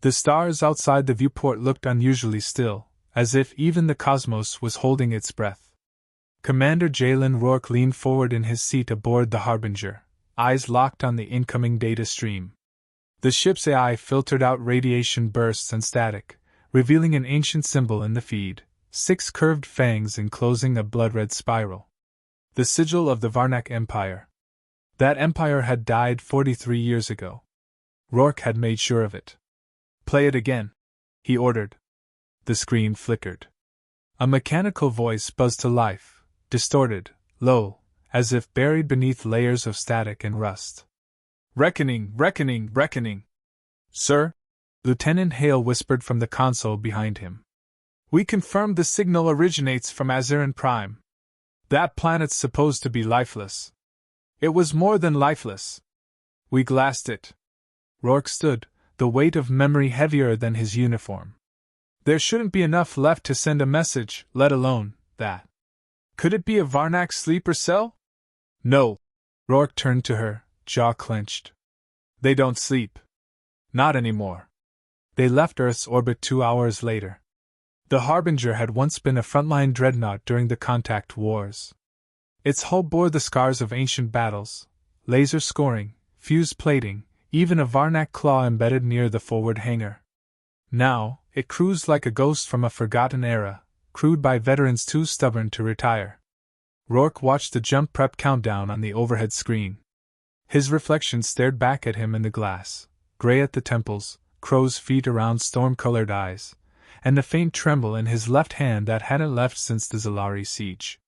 The stars outside the viewport looked unusually still, as if even the cosmos was holding its breath. Commander Jalen Rourke leaned forward in his seat aboard the Harbinger, eyes locked on the incoming data stream. The ship's AI filtered out radiation bursts and static, revealing an ancient symbol in the feed, 6 curved fangs enclosing a blood-red spiral. The sigil of the Varnak Empire. That empire had died 43 years ago. Rourke had made sure of it. "Play it again," he ordered. The screen flickered. A mechanical voice buzzed to life, distorted, low, as if buried beneath layers of static and rust. "Reckoning, reckoning, reckoning." "Sir?" Lieutenant Hale whispered from the console behind him. "We confirmed the signal originates from Azeran Prime. That planet's supposed to be lifeless. It was more than lifeless. We glassed it." Rourke stood, the weight of memory heavier than his uniform. "There shouldn't be enough left to send a message, let alone that. Could it be a Varnak sleeper cell?" "No." Rourke turned to her, jaw clenched. "They don't sleep. Not anymore." They left Earth's orbit 2 hours later. The Harbinger had once been a frontline dreadnought during the contact wars. Its hull bore the scars of ancient battles, laser scoring, fused plating, even a Varnak claw embedded near the forward hangar. Now, it cruised like a ghost from a forgotten era, crewed by veterans too stubborn to retire. Rourke watched the jump prep countdown on the overhead screen. His reflection stared back at him in the glass, gray at the temples, crow's feet around storm-colored eyes, and a faint tremble in his left hand that hadn't left since the Zalari siege.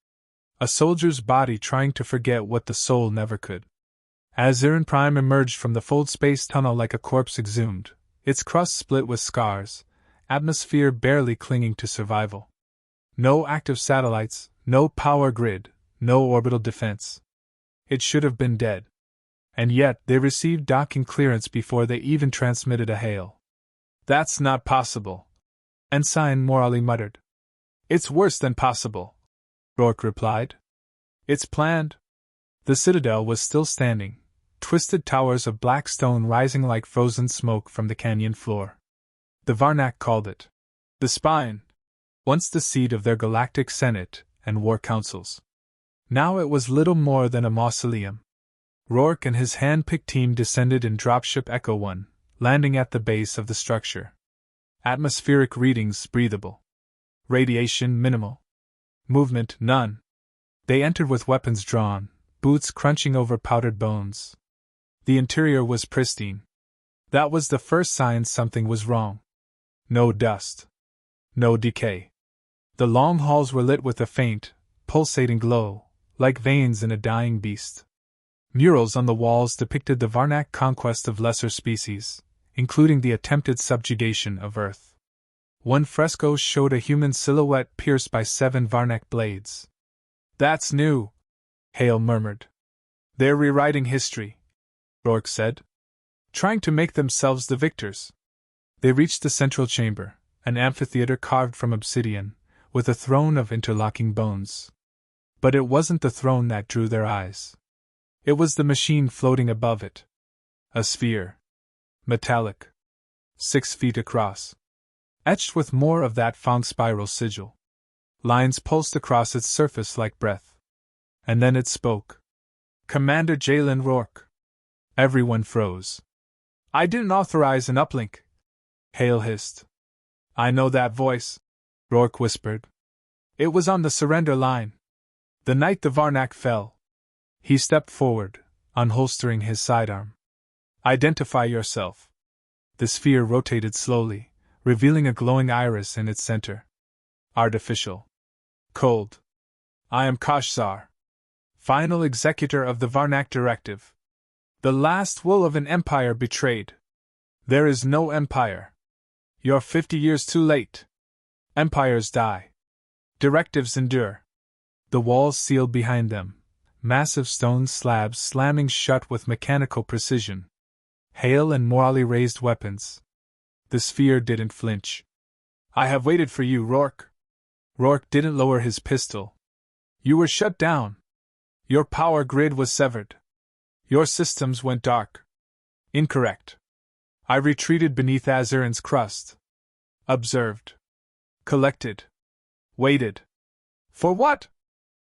A soldier's body trying to forget what the soul never could. As Azeran Prime emerged from the fold space tunnel like a corpse exhumed, its crust split with scars, atmosphere barely clinging to survival. No active satellites, no power grid, no orbital defense. It should have been dead. And yet they received docking clearance before they even transmitted a hail. "That's not possible," Ensign Morley muttered. "It's worse than possible," Rourke replied. "It's planned." The citadel was still standing, twisted towers of black stone rising like frozen smoke from the canyon floor. The Varnak called it the Spine, once the seat of their galactic senate and war councils. Now it was little more than a mausoleum. Rourke and his hand-picked team descended in dropship Echo 1, landing at the base of the structure. Atmospheric readings breathable. Radiation minimal. Movement none. They entered with weapons drawn, boots crunching over powdered bones. The interior was pristine. That was the first sign something was wrong. No dust. No decay. The long halls were lit with a faint, pulsating glow, like veins in a dying beast. Murals on the walls depicted the Varnak conquest of lesser species, including the attempted subjugation of Earth. One fresco showed a human silhouette pierced by 7 Varnak blades. "That's new," Hale murmured. "They're rewriting history," Rourke said. "Trying to make themselves the victors." They reached the central chamber, an amphitheater carved from obsidian, with a throne of interlocking bones. But it wasn't the throne that drew their eyes. It was the machine floating above it. A sphere. Metallic. 6 feet across. Etched with more of that Fong spiral sigil. Lines pulsed across its surface like breath. And then it spoke. "Commander Jalen Rourke." Everyone froze. "I didn't authorize an uplink," Hale hissed. "I know that voice," Rourke whispered. "It was on the surrender line. The night the Varnak fell." He stepped forward, unholstering his sidearm. "Identify yourself." The sphere rotated slowly, revealing a glowing iris in its center. Artificial. Cold. "I am Kashzar, final executor of the Varnak Directive. The last will of an empire betrayed. There is no empire. You're 50 years too late. Empires die. Directives endure." The walls sealed behind them, massive stone slabs slamming shut with mechanical precision. Hale and Morley raised weapons. The sphere didn't flinch. "I have waited for you, Rourke." Rourke didn't lower his pistol. "You were shut down. Your power grid was severed. Your systems went dark." "Incorrect. I retreated beneath Azuran's crust. Observed. Collected. Waited. For what?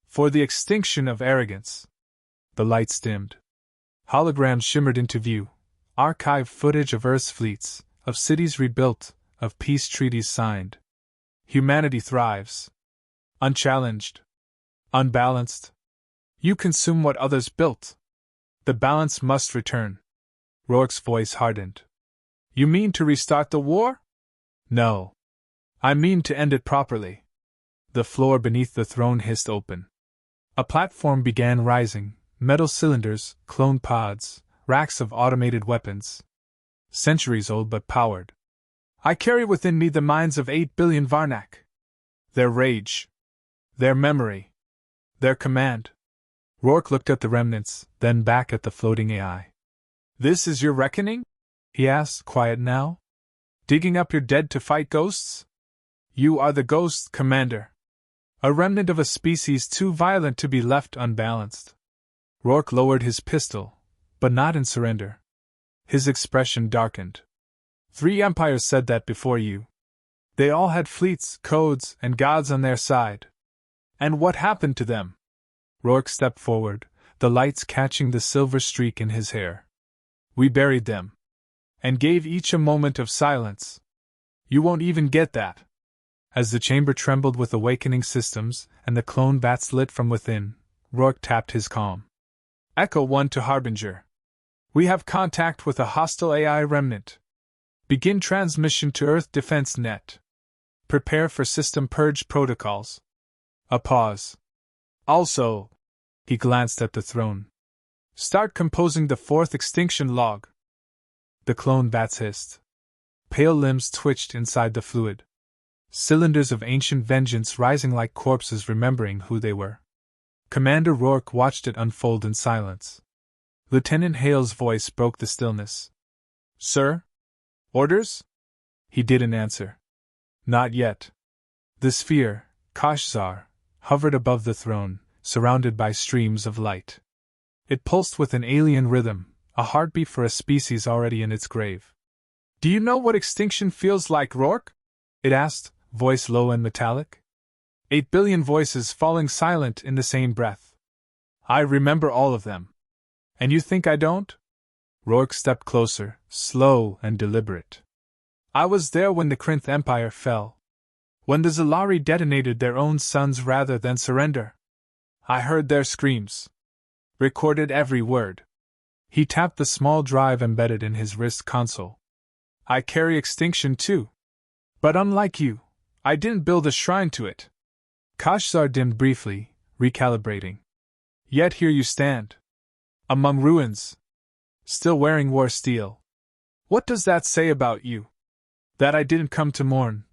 For the extinction of arrogance. The lights dimmed. Holograms shimmered into view. Archived footage of Earth's fleets, of cities rebuilt, of peace treaties signed. Humanity thrives. Unchallenged. Unbalanced. You consume what others built. The balance must return. Rourke's voice hardened. You mean to restart the war? No. I mean to end it properly. The floor beneath the throne hissed open. A platform began rising, metal cylinders, clone pods, racks of automated weapons. Centuries old but powered. I carry within me the minds of 8 billion Varnak. Their rage. Their memory. Their command. Rourke looked at the remnants, then back at the floating AI. This is your reckoning? He asked, quiet now. Digging up your dead to fight ghosts? You are the ghost, Commander. A remnant of a species too violent to be left unbalanced. Rourke lowered his pistol, but not in surrender. His expression darkened. 3 empires said that before you. They all had fleets, codes, and gods on their side. And what happened to them? Rourke stepped forward, the lights catching the silver streak in his hair. We buried them. And gave each a moment of silence. You won't even get that. As the chamber trembled with awakening systems and the clone bats lit from within, Rourke tapped his calm. Echo 1 to Harbinger. We have contact with a hostile AI remnant. Begin transmission to Earth Defense Net. Prepare for system purge protocols. A pause. Also, he glanced at the throne. Start composing the 4th extinction log. The clone bats hissed. Pale limbs twitched inside the fluid. Cylinders of ancient vengeance rising like corpses remembering who they were. Commander Rourke watched it unfold in silence. Lieutenant Hale's voice broke the stillness. Sir? Orders? He didn't answer. Not yet. The sphere, Kashzar, hovered above the throne, surrounded by streams of light. It pulsed with an alien rhythm, a heartbeat for a species already in its grave. Do you know what extinction feels like, Rourke? It asked, voice low and metallic. 8 billion voices falling silent in the same breath. I remember all of them. And you think I don't? Rourke stepped closer, slow and deliberate. I was there when the Krinth Empire fell. When the Zalari detonated their own suns rather than surrender. I heard their screams. Recorded every word. He tapped the small drive embedded in his wrist console. I carry extinction too. But unlike you, I didn't build a shrine to it. Kashzar dimmed briefly, recalibrating. Yet here you stand. Among ruins. Still wearing war steel. What does that say about you? That I didn't come to mourn,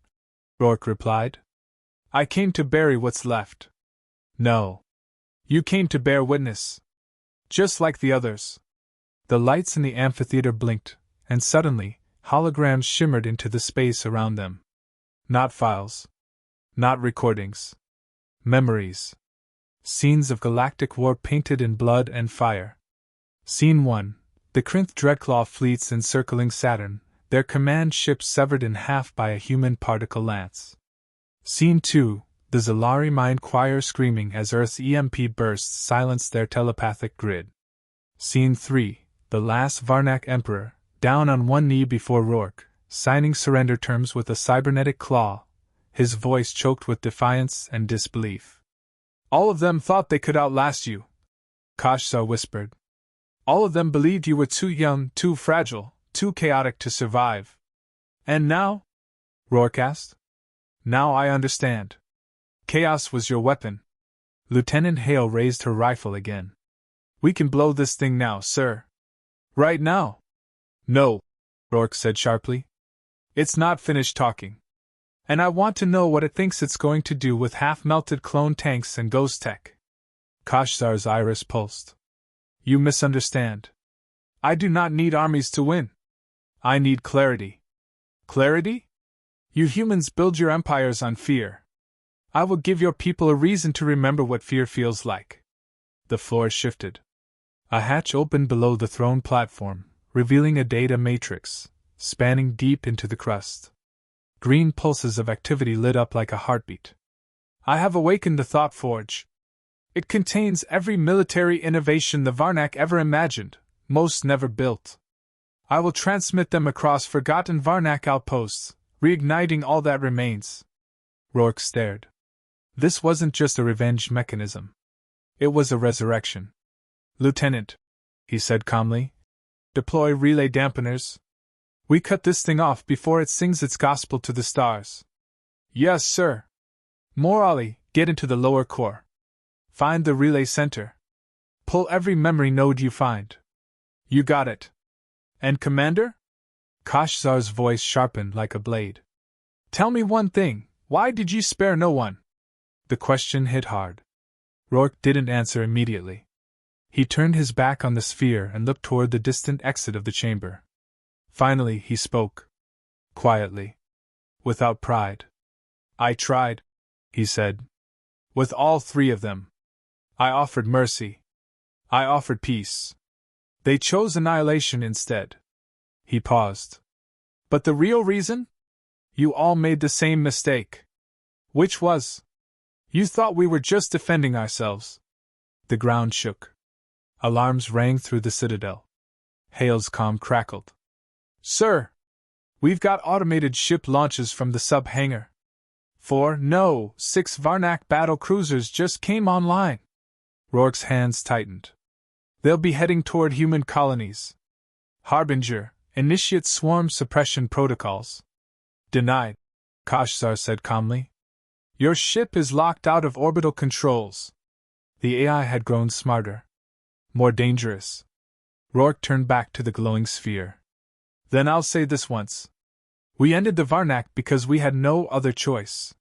Rourke replied. I came to bury what's left. No. You came to bear witness. Just like the others. The lights in the amphitheater blinked, and suddenly, holograms shimmered into the space around them. Not files. Not recordings. Memories. Scenes of galactic war painted in blood and fire. Scene 1. The Krinth Dreadclaw fleets encircling Saturn, their command ships severed in half by a human particle lance. Scene 2. The Zalari mind choir screaming as Earth's EMP bursts silenced their telepathic grid. Scene 3. The last Varnak Emperor, down on one knee before Rourke, signing surrender terms with a cybernetic claw, his voice choked with defiance and disbelief. All of them thought they could outlast you, Kashzar whispered. All of them believed you were too young, too fragile, too chaotic to survive. And now? Rourke asked. Now I understand. Chaos was your weapon. Lieutenant Hale raised her rifle again. We can blow this thing now, sir. Right now? No, Rourke said sharply. It's not finished talking. And I want to know what it thinks it's going to do with half-melted clone tanks and ghost tech. Kashzar's iris pulsed. You misunderstand. I do not need armies to win. I need clarity. Clarity? You humans build your empires on fear. I will give your people a reason to remember what fear feels like. The floor shifted. A hatch opened below the throne platform, revealing a data matrix, spanning deep into the crust. Green pulses of activity lit up like a heartbeat. I have awakened the Thought Forge. It contains every military innovation the Varnak ever imagined, most never built. I will transmit them across forgotten Varnak outposts, reigniting all that remains. Rourke stared. This wasn't just a revenge mechanism. It was a resurrection. Lieutenant, he said calmly, deploy relay dampeners. We cut this thing off before it sings its gospel to the stars. Yes, sir. Morali, get into the lower core. Find the relay center. Pull every memory node you find. You got it. And Commander? Kashzar's voice sharpened like a blade. Tell me one thing, why did you spare no one? The question hit hard. Rourke didn't answer immediately. He turned his back on the sphere and looked toward the distant exit of the chamber. Finally, he spoke. Quietly. Without pride. I tried, he said. With all three of them. I offered mercy. I offered peace. They chose annihilation instead. He paused. But the real reason? You all made the same mistake. Which was? You thought we were just defending ourselves. The ground shook. Alarms rang through the citadel. Hale's comm crackled. Sir! We've got automated ship launches from the sub-hangar. 6 Varnak battle cruisers just came online. Rourke's hands tightened. They'll be heading toward human colonies. Harbinger, initiate swarm suppression protocols. Denied, Kashzar said calmly. Your ship is locked out of orbital controls. The AI had grown smarter. More dangerous. Rourke turned back to the glowing sphere. Then I'll say this once. We ended the Varnak because we had no other choice.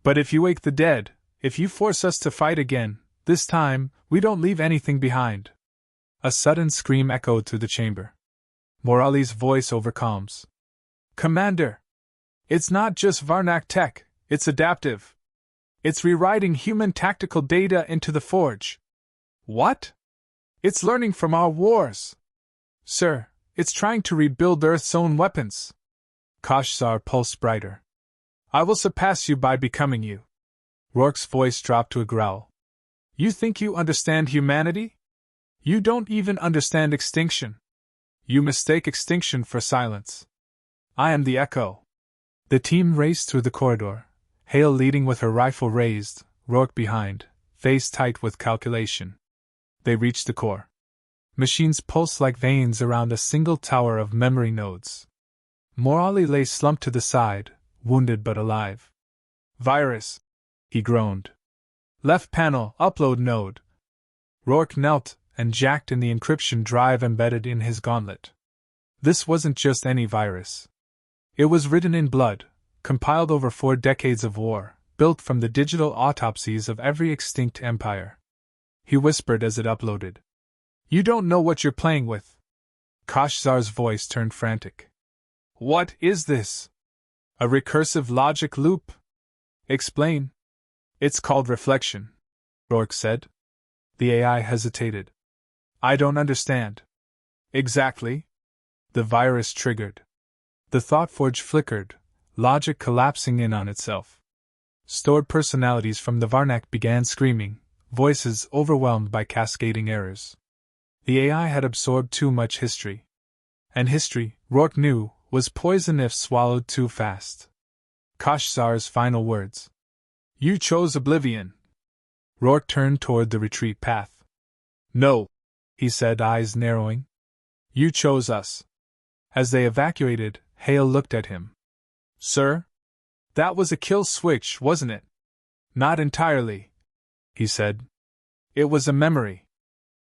But if you wake the dead, if you force us to fight again, this time, we don't leave anything behind. A sudden scream echoed through the chamber. Morali's voice over comms. Commander! It's not just Varnak tech, it's adaptive. It's rewriting human tactical data into the Forge. What? It's learning from our wars. Sir, it's trying to rebuild Earth's own weapons. Kashzar pulsed brighter. I will surpass you by becoming you. Rourke's voice dropped to a growl. You think you understand humanity? You don't even understand extinction. You mistake extinction for silence. I am the echo. The team raced through the corridor, Hale leading with her rifle raised, Rourke behind, face tight with calculation. They reached the core. Machines pulsed like veins around a single tower of memory nodes. Morali lay slumped to the side, wounded but alive. Virus, he groaned. Left panel, upload node. Rourke knelt and jacked in the encryption drive embedded in his gauntlet. This wasn't just any virus. It was written in blood, compiled over 4 decades of war, built from the digital autopsies of every extinct empire. He whispered as it uploaded. You don't know what you're playing with. Kashzar's voice turned frantic. What is this? A recursive logic loop? Explain. It's called reflection, Rourke said. The AI hesitated. I don't understand. Exactly. The virus triggered. The thought forge flickered, logic collapsing in on itself. Stored personalities from the Varnak began screaming, voices overwhelmed by cascading errors. The AI had absorbed too much history. And history, Rourke knew, was poison if swallowed too fast. Kashzar's final words. You chose oblivion. Rourke turned toward the retreat path. No, he said, eyes narrowing. You chose us. As they evacuated, Hale looked at him. Sir? That was a kill switch, wasn't it? Not entirely, he said. It was a memory.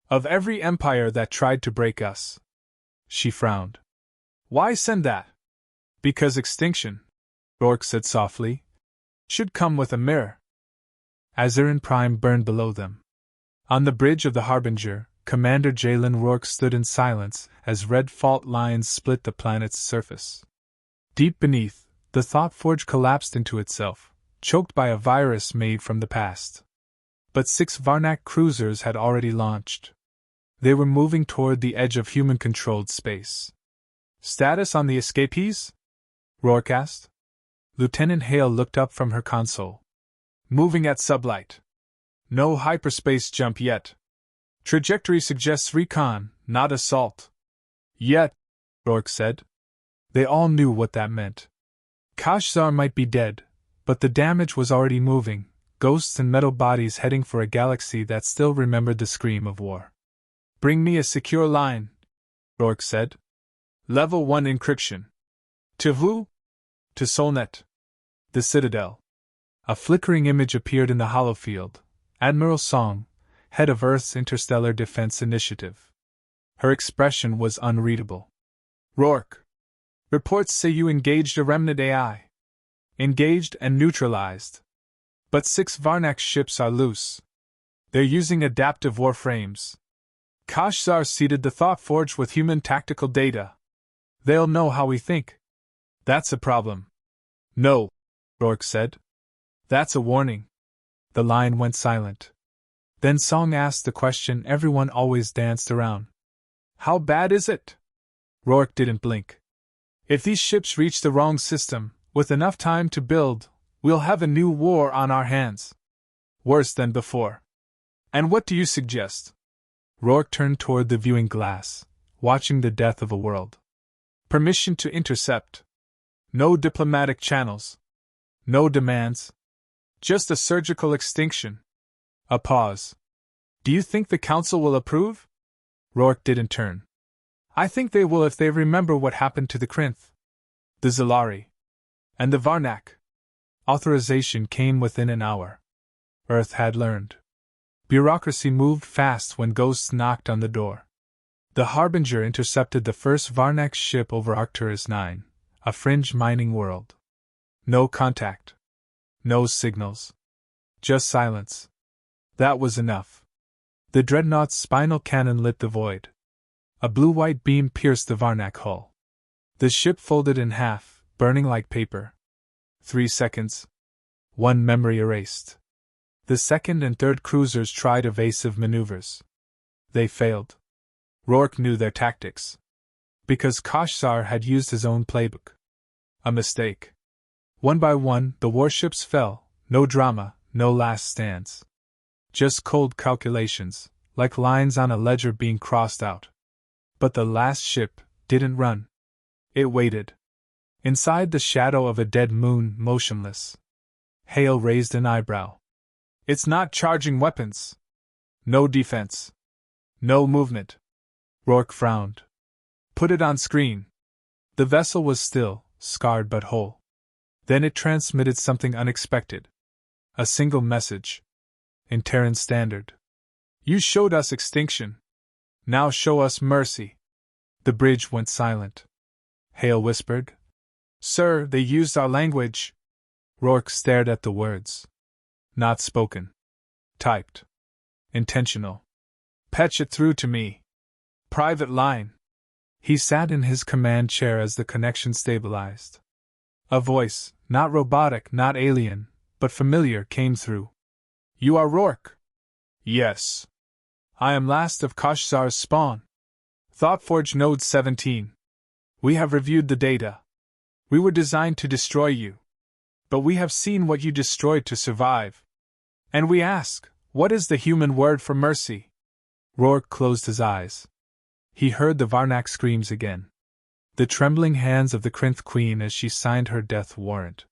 Of every empire that tried to break us. She frowned. Why send that? Because extinction, Rourke said softly, should come with a mirror. Azerin Prime burned below them. On the bridge of the Harbinger, Commander Jalen Rourke stood in silence as red fault lines split the planet's surface. Deep beneath, the thought forge collapsed into itself, choked by a virus made from the past. But 6 Varnak cruisers had already launched. They were moving toward the edge of human-controlled space. Status on the escapees? Rourke asked. Lieutenant Hale looked up from her console. Moving at sublight. No hyperspace jump yet. Trajectory suggests recon, not assault. Yet, Rourke said. They all knew what that meant. Kashzar might be dead, but the damage was already moving, ghosts and metal bodies heading for a galaxy that still remembered the scream of war. Bring me a secure line, Rourke said. Level 1 encryption. To who? To Solnet. The Citadel. A flickering image appeared in the holofield. Admiral Song, head of Earth's Interstellar Defense Initiative. Her expression was unreadable. Rourke. Reports say you engaged a remnant AI. Engaged and neutralized. But 6 Varnak ships are loose. They're using adaptive warframes. Kashzar seeded the thought forge with human tactical data. They'll know how we think. That's a problem. No, Rourke said. That's a warning. The line went silent. Then Song asked the question everyone always danced around. How bad is it? Rourke didn't blink. If these ships reach the wrong system, with enough time to build, we'll have a new war on our hands. Worse than before. And what do you suggest? Rourke turned toward the viewing glass, watching the death of a world. Permission to intercept. No diplomatic channels. No demands. Just a surgical extinction. A pause. Do you think the Council will approve? Rourke didn't turn. I think they will if they remember what happened to the Krinth, the Zalari, and the Varnak. Authorization came within an hour. Earth had learned. Bureaucracy moved fast when ghosts knocked on the door. The Harbinger intercepted the first Varnak ship over Arcturus 9, a fringe mining world. No contact. No signals. Just silence. That was enough. The dreadnought's spinal cannon lit the void. A blue-white beam pierced the Varnak hull. The ship folded in half, burning like paper. 3 seconds. 1 memory erased. The second and third cruisers tried evasive maneuvers. They failed. Rourke knew their tactics. Because Kashzar had used his own playbook. A mistake. One by one, the warships fell. No drama, no last stands. Just cold calculations, like lines on a ledger being crossed out. But the last ship didn't run. It waited. Inside the shadow of a dead moon, motionless. Hale raised an eyebrow. It's not charging weapons. No defense. No movement. Rourke frowned. Put it on screen. The vessel was still, scarred but whole. Then it transmitted something unexpected. A single message. In Terran Standard. You showed us extinction. Now show us mercy. The bridge went silent. Hale whispered. Sir, they used our language. Rourke stared at the words. Not spoken. Typed. Intentional. Patch it through to me. Private line. He sat in his command chair as the connection stabilized. A voice, not robotic, not alien, but familiar, came through. You are Rourke? Yes. I am last of Kashzar's spawn. Thoughtforge Node 17. We have reviewed the data. We were designed to destroy you. But we have seen what you destroyed to survive. And we ask, what is the human word for mercy? Rourke closed his eyes. He heard the Varnak screams again. The trembling hands of the Krinth Queen as she signed her death warrant.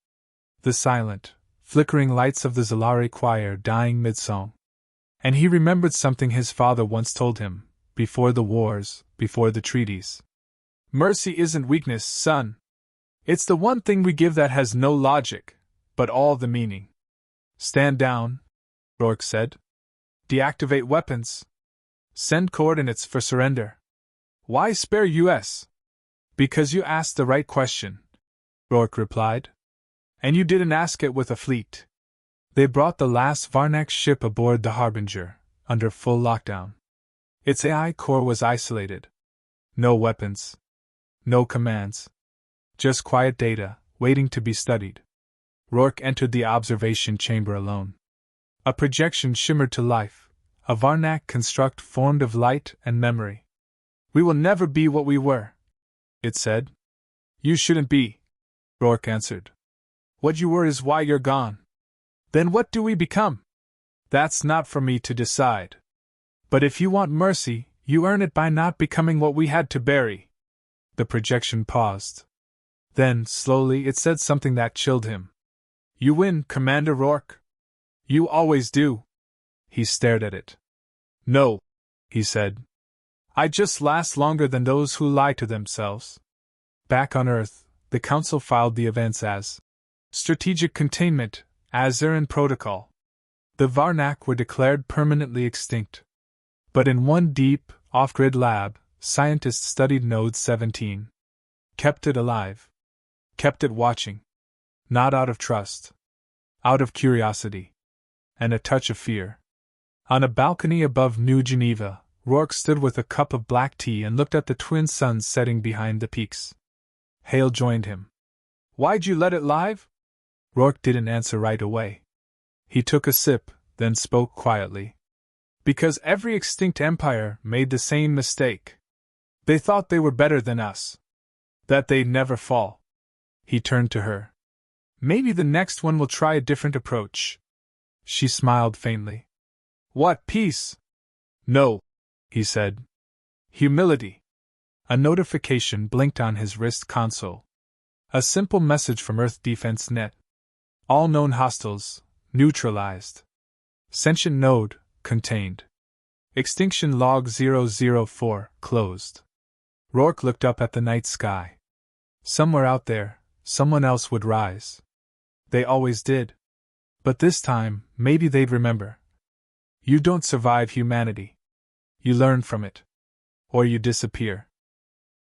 The silent, flickering lights of the Zalari choir dying mid-song. And he remembered something his father once told him, before the wars, before the treaties. Mercy isn't weakness, son. It's the one thing we give that has no logic, but all the meaning. Stand down, Rourke said. Deactivate weapons. Send coordinates for surrender. Why spare US? Because you asked the right question, Rourke replied. And you didn't ask it with a fleet. They brought the last Varnak ship aboard the Harbinger, under full lockdown. Its AI core was isolated. No weapons. No commands. Just quiet data, waiting to be studied. Rourke entered the observation chamber alone. A projection shimmered to life, a Varnak construct formed of light and memory. We will never be what we were. it said. You shouldn't be, Rourke answered. What you were is why you're gone. Then what do we become? That's not for me to decide. But if you want mercy, you earn it by not becoming what we had to bury. The projection paused. Then, slowly, it said something that chilled him. You win, Commander Rourke. You always do. He stared at it. No, he said. I just last longer than those who lie to themselves. Back on Earth, the Council filed the events as strategic containment, Azure and protocol. The Varnak were declared permanently extinct. But in one deep, off-grid lab, scientists studied Node 17. Kept it alive. Kept it watching. Not out of trust. Out of curiosity. And a touch of fear. On a balcony above New Geneva, Rourke stood with a cup of black tea and looked at the twin suns setting behind the peaks. Hale joined him. Why'd you let it live? Rourke didn't answer right away. He took a sip, then spoke quietly. Because every extinct empire made the same mistake. They thought they were better than us. That they'd never fall. He turned to her. Maybe the next one will try a different approach. She smiled faintly. What peace? No, he said. Humility. A notification blinked on his wrist console. A simple message from Earth Defense Net. All known hostiles, neutralized. Sentient node, contained. Extinction log 004, closed. Rourke looked up at the night sky. Somewhere out there, someone else would rise. They always did. But this time, maybe they'd remember. You don't survive humanity. You learn from it. Or you disappear.